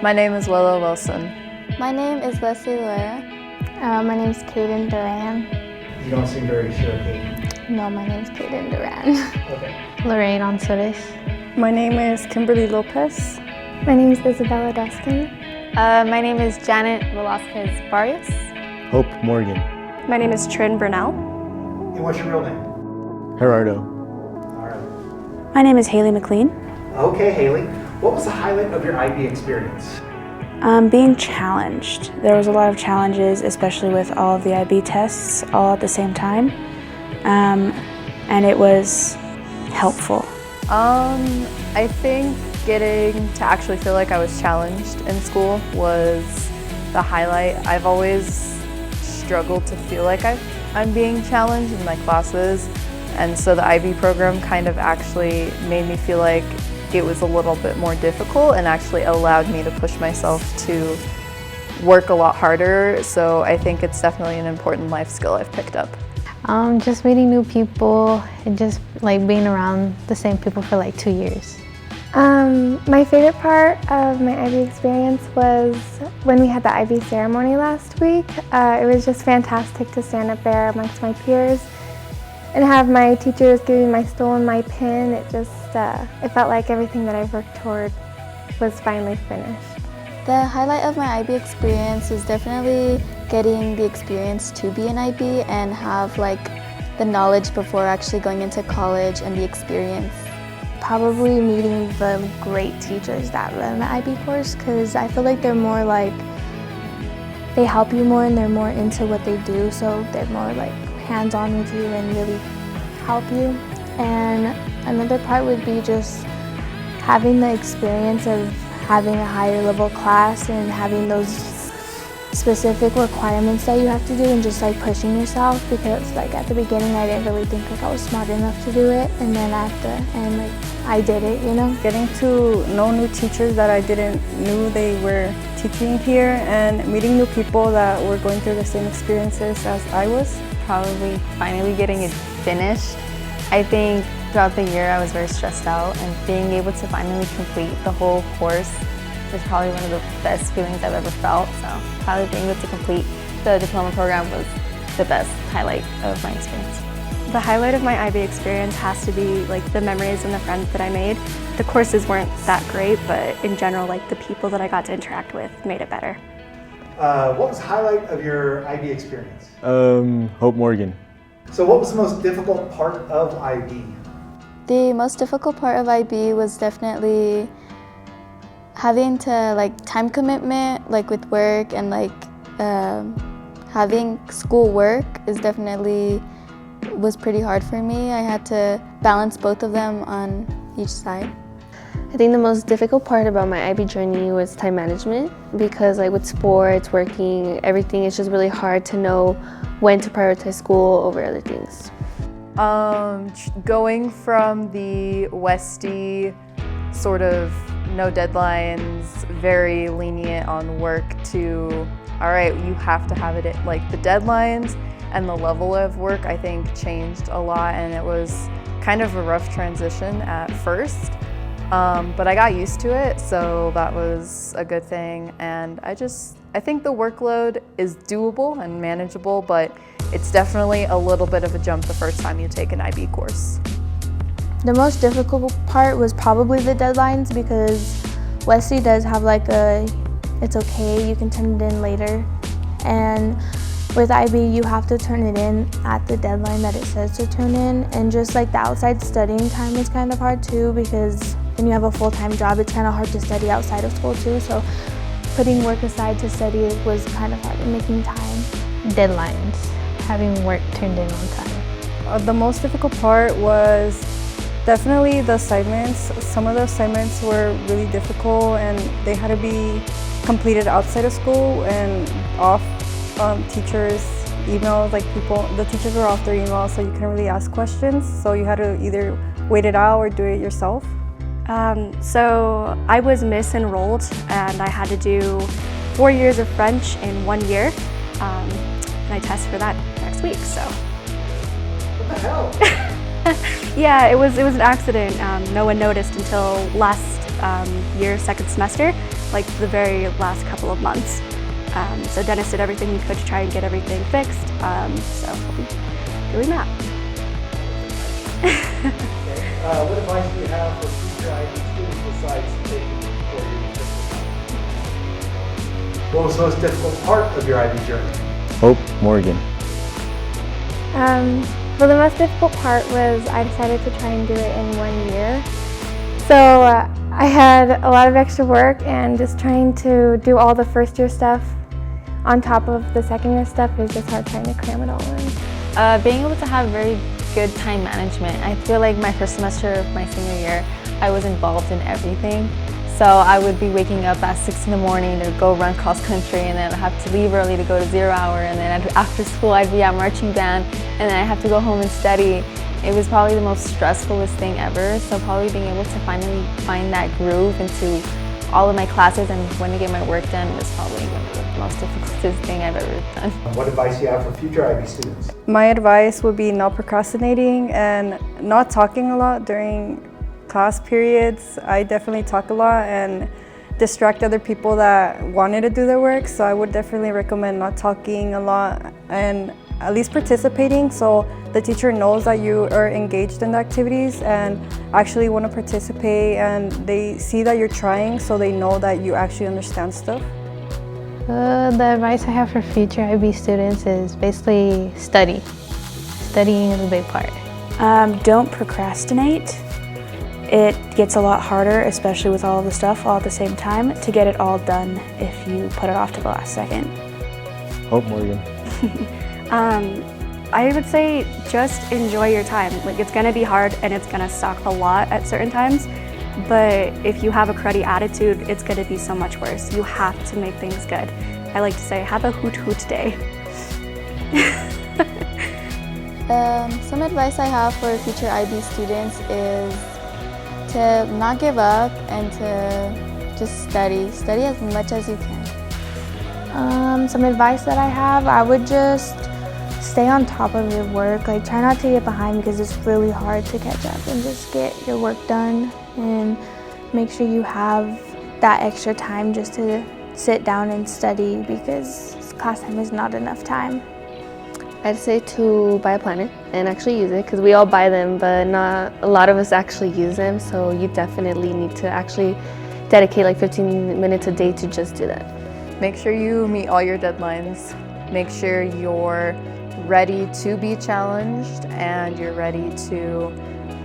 My name is Willow Wilson. My name is Leslie Laura. My name is Kaden Duran. You don't seem very sure, Kaden. No, my name is Kaden Duran. Okay. Lorraine Ansores. My name is Kimberly Lopez. My name is Isabella Dustin. My name is Janet Velasquez Barrios. Hope Morgan. My name is Trin Burnell. And what's your real name? Gerardo. All right. My name is Haley McLean. Okay, Haley. What was the highlight of your IB experience? Being challenged. There was a lot of challenges, especially with all of the IB tests all at the same time. And it was helpful. I think getting to actually feel like I was challenged in school was the highlight. I've always struggled to feel like I'm being challenged in my classes, and so the IB program kind of actually made me feel like it was a little bit more difficult and actually allowed me to push myself to work a lot harder. So I think it's definitely an important life skill I've picked up. Just meeting new people and just like being around the same people for like 2 years. My favorite part of my IB experience was when we had the IB ceremony last week. It was just fantastic to stand up there amongst my peers and have my teachers give me my stole and my pin. It just, it felt like everything that I've worked toward was finally finished. The highlight of my IB experience was definitely getting the experience to be an IB and have like the knowledge before actually going into college and the experience. Probably meeting the great teachers that run the IB course, because I feel like they're more like, they help you more and they're more into what they do, so they're more like hands-on with you and really help you. And another part would be just having the experience of having a higher level class and having those specific requirements that you have to do and just like pushing yourself, because like at the beginning I didn't really think like I was smart enough to do it, and then at the end like I did it, you know. Getting to know new teachers that I didn't knew they were teaching here, and meeting new people that were going through the same experiences as I was. Probably finally getting it finished. I think throughout the year I was very stressed out, and being able to finally complete the whole course was probably one of the best feelings I've ever felt. So probably being able to complete the diploma program was the best highlight of my experience. The highlight of my IB experience has to be like the memories and the friends that I made. The courses weren't that great, but in general, like the people that I got to interact with made it better. What was the highlight of your IB experience? Hope Morgan. So what was the most difficult part of IB? The most difficult part of IB was definitely having to like time commitment, like with work, and like having school work was pretty hard for me. I had to balance both of them on each side. I think the most difficult part about my IB journey was time management, because like with sports, working, everything, it's just really hard to know when to prioritize school over other things. Going from the Westy sort of no deadlines, very lenient on work, to all right, you have to have it at, like the deadlines and the level of work I think changed a lot, and it was kind of a rough transition at first. But I got used to it, so that was a good thing. And I think the workload is doable and manageable, but it's definitely a little bit of a jump the first time you take an IB course. The most difficult part was probably the deadlines, because Wesley does have like it's okay, you can turn it in later. And with IB, you have to turn it in at the deadline that it says to turn in. And just like the outside studying time is kind of hard too, because when you have a full-time job, it's kind of hard to study outside of school too. So putting work aside to study was kind of hard, and making time. Deadlines, having work turned in on time. The most difficult part was definitely the assignments. Some of the assignments were really difficult, and they had to be completed outside of school and off teachers' emails. Like the teachers were off their emails, so you couldn't really ask questions. So you had to either wait it out or do it yourself. So I was misenrolled, and I had to do 4 years of French in 1 year. And I test for that next week, so. What the hell? Yeah, it was an accident. No one noticed until last year, second semester. like the very last couple of months. So Dennis did everything he could to try and get everything fixed. So we'll be doing that. What advice do you have for future IB students besides taking 4 years? What was the most difficult part of your IB journey? Hope Morgan. Well, the most difficult part was I decided to try and do it in 1 year. So I had a lot of extra work, and just trying to do all the first year stuff on top of the second year stuff is just hard trying to cram it all in. Being able to have very good time management. I feel like my first semester of my senior year, I was involved in everything. So I would be waking up at 6 in the morning to go run cross country, and then I'd have to leave early to go to 0 hour, and then after school I'd be at marching band, and then I'd have to go home and study. It was probably the most stressfulest thing ever, so probably being able to finally find that groove into all of my classes and when to get my work done was probably one of the most difficult thing I've ever done. What advice do you have for future IB students? My advice would be not procrastinating and not talking a lot during class periods. I definitely talk a lot and distract other people that wanted to do their work, so I would definitely recommend not talking a lot and at least participating so the teacher knows that you are engaged in the activities and actually want to participate, and they see that you're trying so they know that you actually understand stuff. The advice I have for future IB students is basically study. Studying is a big part. Don't procrastinate. It gets a lot harder, especially with all of the stuff all at the same time, to get it all done if you put it off to the last second. Hope Morgan. I would say just enjoy your time. Like, it's gonna be hard and it's gonna suck a lot at certain times, but if you have a cruddy attitude, it's gonna be so much worse. You have to make things good. I like to say, have a hoot hoot day. Some advice I have for future IB students is to not give up and to just study. Study as much as you can. Some advice that I have, I would just stay on top of your work. Like, try not to get behind because it's really hard to catch up, and just get your work done and make sure you have that extra time just to sit down and study, because class time is not enough time. I'd say to buy a planner and actually use it, because we all buy them, but not a lot of us actually use them, so you definitely need to actually dedicate like 15 minutes a day to just do that. Make sure you meet all your deadlines. Make sure you're ready to be challenged and you're ready to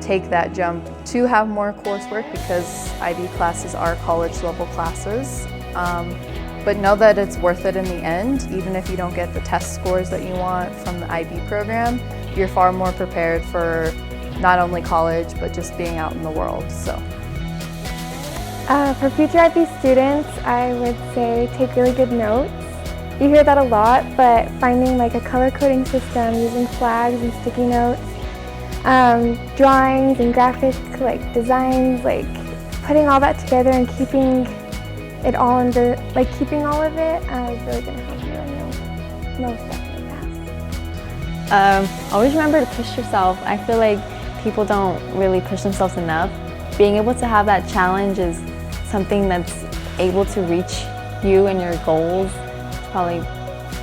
take that jump to have more coursework, because IB classes are college level classes. But know that it's worth it in the end. Even if you don't get the test scores that you want from the IB program, you're far more prepared for not only college, but just being out in the world. So. For future IB students, I would say take really good notes. You hear that a lot, but finding like a color coding system, using flags and sticky notes, drawings and graphic like designs, like putting all that together and keeping it all under, like keeping all of it is really going to help you, and you'll most definitely pass. Always remember to push yourself. I feel like people don't really push themselves enough. Being able to have that challenge is something that's able to reach you and your goals. It's probably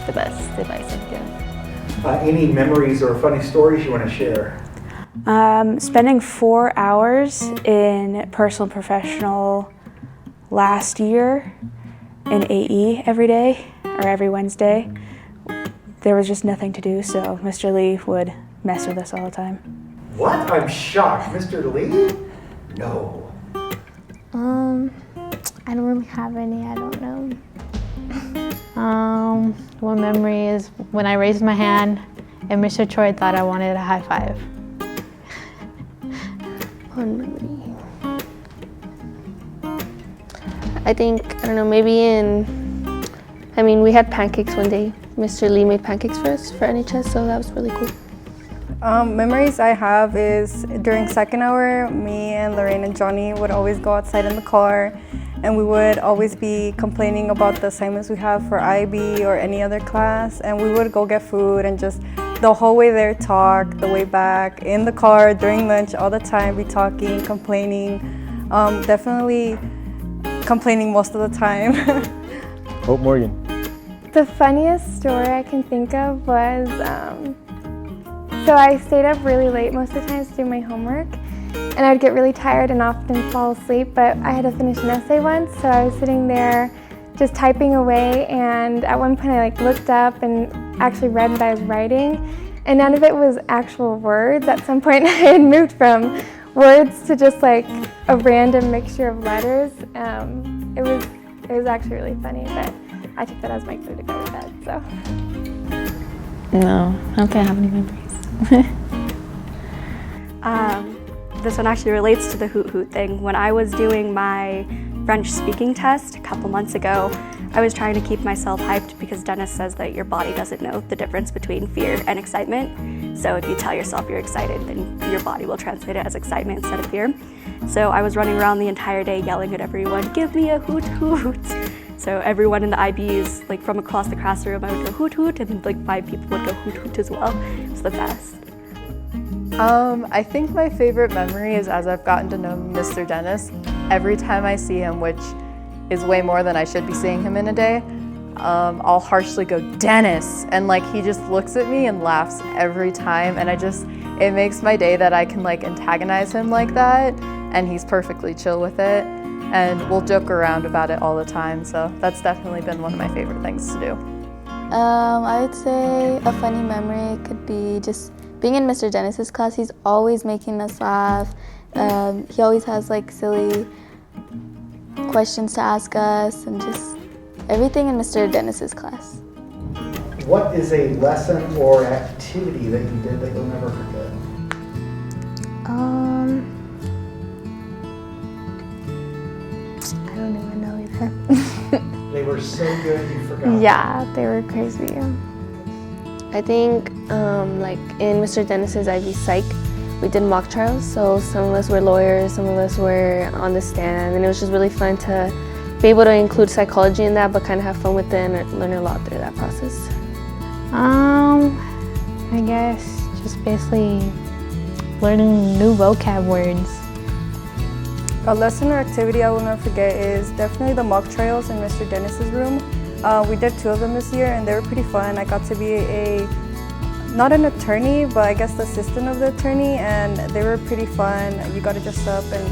the best advice I'd give. Any memories or funny stories you want to share? Spending 4 hours in personal and professional last year in AE every day, or every Wednesday. There was just nothing to do, so Mr. Lee would mess with us all the time. What? I'm shocked. Mr. Lee? No. I don't really have any, I don't know. One memory is when I raised my hand and Mr. Troy thought I wanted a high five. One memory. I think, I don't know, maybe we had pancakes one day. Mr. Lee made pancakes for us for NHS, so that was really cool. Memories I have is during second hour, me and Lorraine and Johnny would always go outside in the car, and we would always be complaining about the assignments we have for IB or any other class, and we would go get food and just the whole way there talk, the way back, in the car, during lunch, all the time, be talking, complaining. Definitely complaining most of the time. Hope Morgan. The funniest story I can think of was, so I stayed up really late most of the time to do my homework, and I'd get really tired and often fall asleep, but I had to finish an essay once, so I was sitting there just typing away, and at one point I looked up and actually read what I was writing, and none of it was actual words. At some point I had moved from words to just a random mixture of letters. It was actually really funny, but I took that as my clue to go to bed, so. No, I don't think I have any memories. This one actually relates to the hoot hoot thing. When I was doing my French speaking test a couple months ago, I was trying to keep myself hyped because Dennis says that your body doesn't know the difference between fear and excitement. So if you tell yourself you're excited, then your body will translate it as excitement instead of fear. So I was running around the entire day yelling at everyone, "Give me a hoot hoot." So everyone in the IBs, from across the classroom, I would go hoot hoot, and then 5 people would go hoot hoot as well. It was the best. I think my favorite memory is as I've gotten to know Mr. Dennis, every time I see him, which is way more than I should be seeing him in a day, I'll harshly go, "Dennis!" And he just looks at me and laughs every time, and it makes my day that I can antagonize him like that, and he's perfectly chill with it. And we'll joke around about it all the time, so that's definitely been one of my favorite things to do. I would say a funny memory could be just being in Mr. Dennis's class. He's always making us laugh. He always has silly questions to ask us, and just everything in Mr. Dennis's class. What is a lesson or activity that you did that you'll never forget? I don't even know either. They were so good you forgot. Yeah, they were crazy. I think in Mr. Dennis's IB Psych, we did mock trials. So some of us were lawyers, some of us were on the stand, and it was just really fun to be able to include psychology in that, but kind of have fun with it and learn a lot through that process. I guess just basically learning new vocab words. A lesson or activity I will never forget is definitely the mock trials in Mr. Dennis's room. We did 2 of them this year, and they were pretty fun. I got to be not an attorney, but I guess the assistant of the attorney, and they were pretty fun. You got to dress up and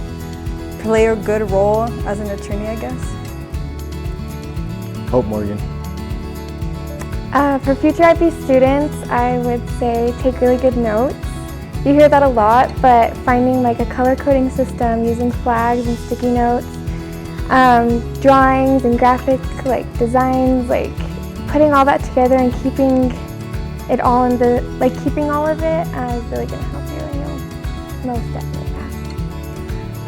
play a good role as an attorney, I guess. Hope Morgan. For future IB students, I would say take really good notes. You hear that a lot, but finding a color coding system, using flags and sticky notes, drawings and graphic designs, putting all that together and keeping it all in the keeping all of it is really going to help you, and you'll most definitely pass.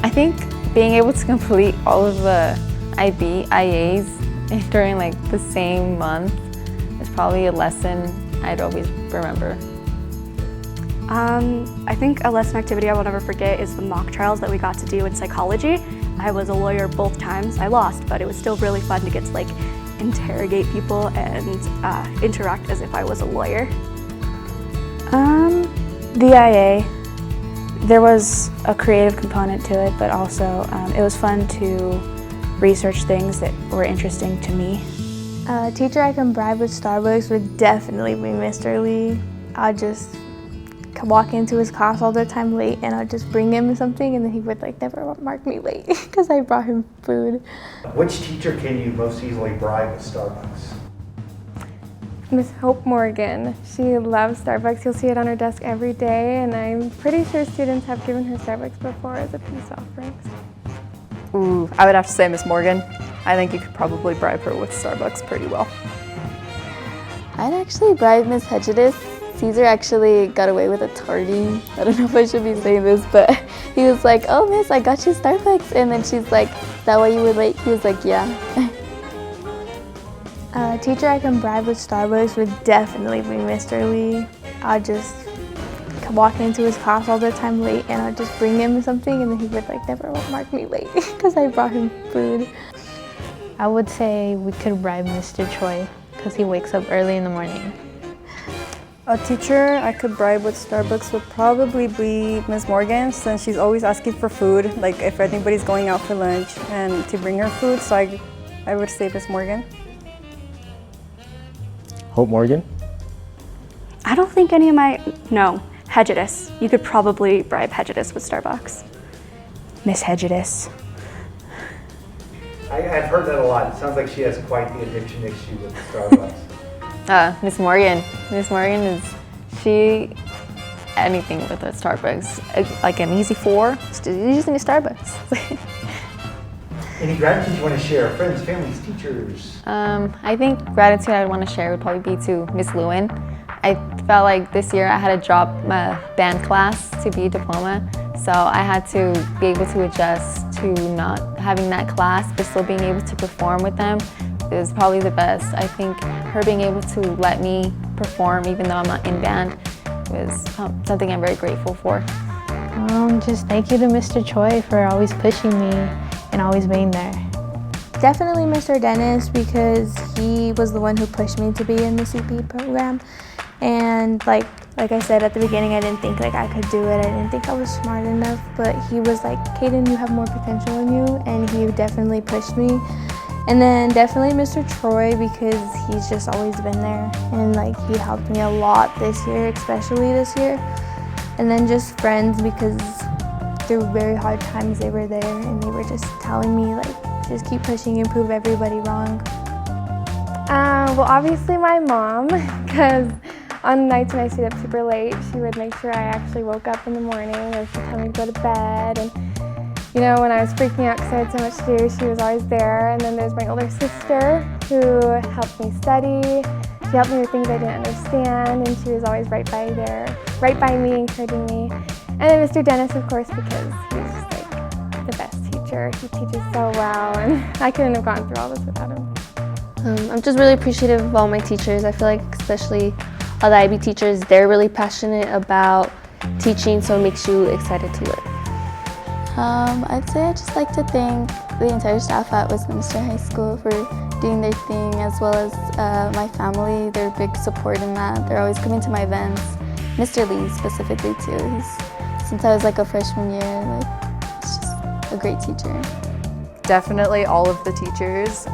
I think being able to complete all of the IAs during the same month is probably a lesson I'd always remember. I think a lesson activity I will never forget is the mock trials that we got to do in psychology. I was a lawyer both times. I lost, but it was still really fun to get to interrogate people and interact as if I was a lawyer. The IA, there was a creative component to it, but also it was fun to research things that were interesting to me. A teacher I can bribe with Starbucks would definitely be Mr. Lee. I'd just walk into his class all the time late, and I'd just bring him something, and then he would never mark me late because I brought him food. Which teacher can you most easily bribe with Starbucks? Miss Hope Morgan. She loves Starbucks. You'll see it on her desk every day, and I'm pretty sure students have given her Starbucks before as a peace offering. Ooh, I would have to say Miss Morgan. I think you could probably bribe her with Starbucks pretty well. I'd actually bribe Miss Hedges. Caesar actually got away with a tardy. I don't know if I should be saying this, but he was like, "Oh, miss, I got you Starbucks." And then she's like, "Is that why you were late?" He was like, "Yeah." A teacher I can bribe with Starbucks would definitely be Mr. Lee. I'd just walk into his class all the time late, and I'd just bring him something, and then he would never mark me late because I brought him food. I would say we could bribe Mr. Choi because he wakes up early in the morning. A teacher I could bribe with Starbucks would probably be Ms. Morgan, since she's always asking for food, like if anybody's going out for lunch, and to bring her food, so I would say Ms. Morgan. Hope Morgan? I don't think any of no, Hedgedus. You could probably bribe Hedgedus with Starbucks. Miss Hedgedus. I've heard that a lot. It sounds like she has quite the addiction issue with Starbucks. Miss Morgan. Miss Morgan anything with a Starbucks. Like an easy 4, just using a Starbucks. Any gratitude you want to share? Friends, families, teachers? I think gratitude I'd want to share would probably be to Miss Lewin. I felt like this year I had to drop my band class to be a diploma, so I had to be able to adjust to not having that class, but still being able to perform with them. It was probably the best. I think her being able to let me perform even though I'm not in band was something I'm very grateful for. Just thank you to Mr. Choi for always pushing me and always being there. Definitely Mr. Dennis, because he was the one who pushed me to be in the CP program. And like I said at the beginning, I didn't think like I could do it. I didn't think I was smart enough, but he was like, Kaden, you have more potential in you, and he definitely pushed me. And then definitely Mr. Troy, because he's just always been there, and like he helped me a lot this year, especially this year. And then just friends, because through very hard times they were there, and they were just telling me like, just keep pushing and prove everybody wrong. Well, obviously my mom, because on nights when I stayed up super late, she would make sure I actually woke up in the morning, or she'd tell me to go to bed. And you know, when I was freaking out because I had so much to do, she was always there. And then there's my older sister who helped me study. She helped me with things I didn't understand, and she was always right by me, encouraging me. And then Mr. Dennis, of course, because he's just like the best teacher. He teaches so well, and I couldn't have gone through all this without him. I'm just really appreciative of all my teachers. I feel like especially all the IB teachers, they're really passionate about teaching, so it makes you excited to learn. I'd say I'd just like to thank the entire staff at Westminster High School for doing their thing, as well as my family. They're a big support in that. They're always coming to my events. Mr. Lee specifically too. Since I was like a freshman year, it's just a great teacher. Definitely all of the teachers.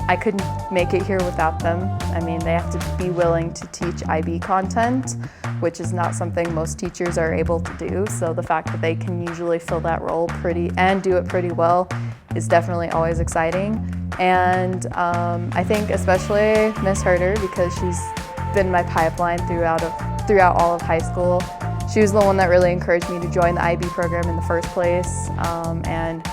I couldn't make it here without them. I mean, they have to be willing to teach IB content, which is not something most teachers are able to do. So the fact that they can usually fill that role and do it pretty well is definitely always exciting. And I think especially Miss Herder, because she's been my pipeline throughout all of high school. She was the one that really encouraged me to join the IB program in the first place. And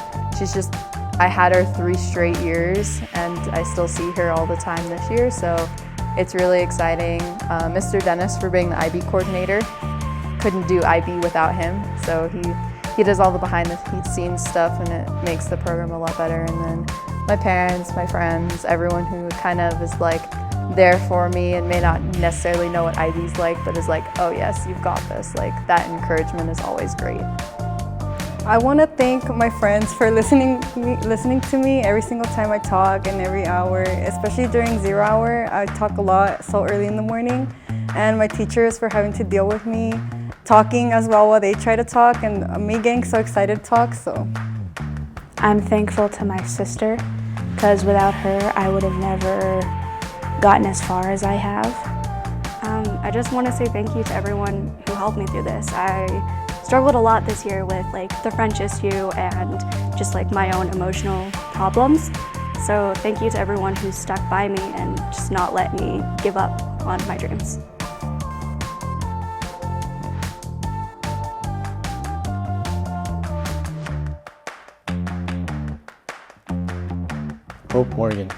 I had her 3 straight years, and I still see her all the time this year, so it's really exciting. Mr. Dennis for being the IB coordinator. Couldn't do IB without him, so he does all the behind the scenes stuff, and it makes the program a lot better. And then my parents, my friends, everyone who kind of is like there for me and may not necessarily know what IB's like, but is like, oh yes, you've got this. Like, that encouragement is always great. I want to thank my friends for listening to me every single time I talk and every hour, especially during 0 hour. I talk a lot so early in the morning, and my teachers for having to deal with me talking as well while they try to talk, and me getting so excited to talk. So I'm thankful to my sister, because without her I would have never gotten as far as I have. I just want to say thank you to everyone who helped me through this. I struggled a lot this year with like the French issue and just like my own emotional problems. So thank you to everyone who stuck by me and just not let me give up on my dreams. Hope Morgan.